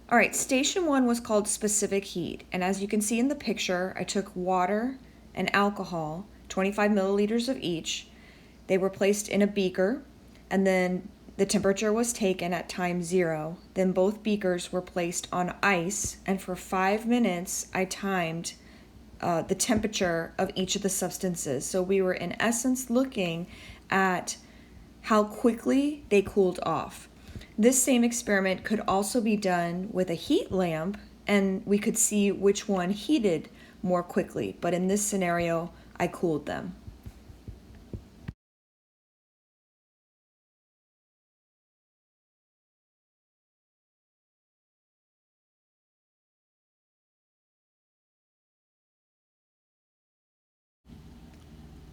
All right, station 1 was called specific heat, and as you can see in the picture, I took water and alcohol, 25 milliliters of each. They were placed in a beaker, and then the temperature was taken at time 0. Then both beakers were placed on ice, and for 5 minutes I timed the temperature of each of the substances. So we were in essence looking at how quickly they cooled off. This same experiment could also be done with a heat lamp, and we could see which one heated more quickly, but in this scenario, I cooled them.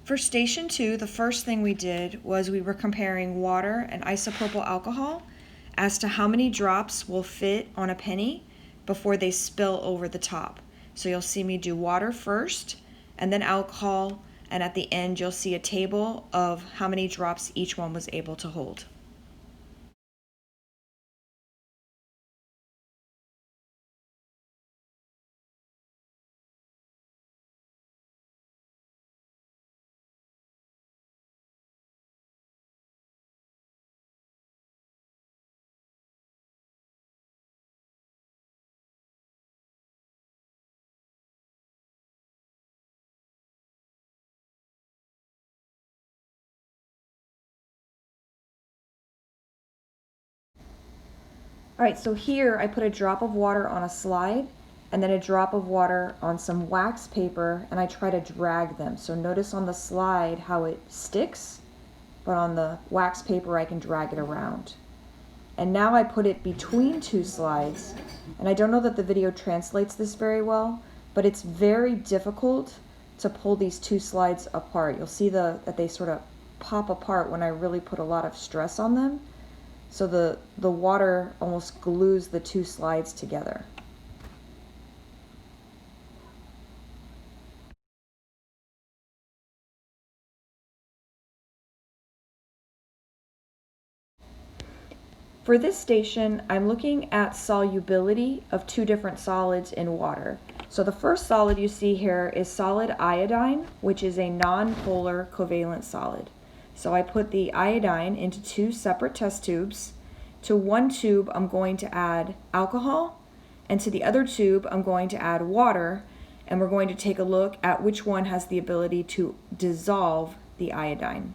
For station 2, the first thing we did was we were comparing water and isopropyl alcohol as to how many drops will fit on a penny before they spill over the top. So you'll see me do water first and then alcohol, and at the end you'll see a table of how many drops each one was able to hold. All right, so here I put a drop of water on a slide and then a drop of water on some wax paper, and I try to drag them. So notice on the slide how it sticks, but on the wax paper I can drag it around. And now I put it between two slides, and I don't know that the video translates this very well, but it's very difficult to pull these two slides apart. You'll see that they sort of pop apart when I really put a lot of stress on them. So the water almost glues the two slides together. For this station, I'm looking at solubility of two different solids in water. So the first solid you see here is solid iodine, which is a non-polar covalent solid. So I put the iodine into two separate test tubes. To one tube, I'm going to add alcohol, and to the other tube, I'm going to add water, and we're going to take a look at which one has the ability to dissolve the iodine.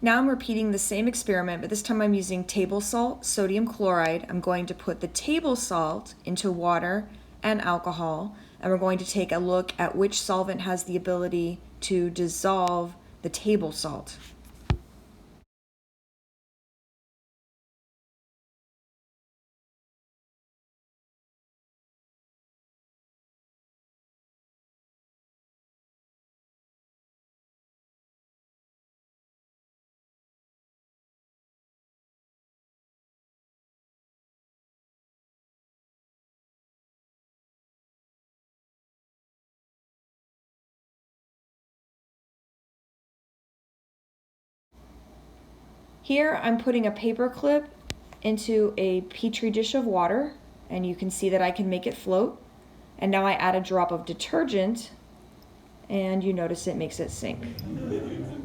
Now I'm repeating the same experiment, but this time I'm using table salt, sodium chloride. I'm going to put the table salt into water and alcohol, and we're going to take a look at which solvent has the ability to dissolve the table salt. Here I'm putting a paper clip into a petri dish of water, and you can see that I can make it float. And now I add a drop of detergent, and you notice it makes it sink.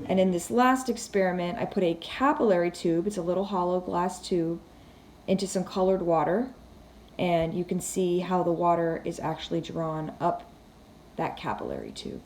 And in this last experiment, I put a capillary tube, it's a little hollow glass tube, into some colored water, and you can see how the water is actually drawn up that capillary tube.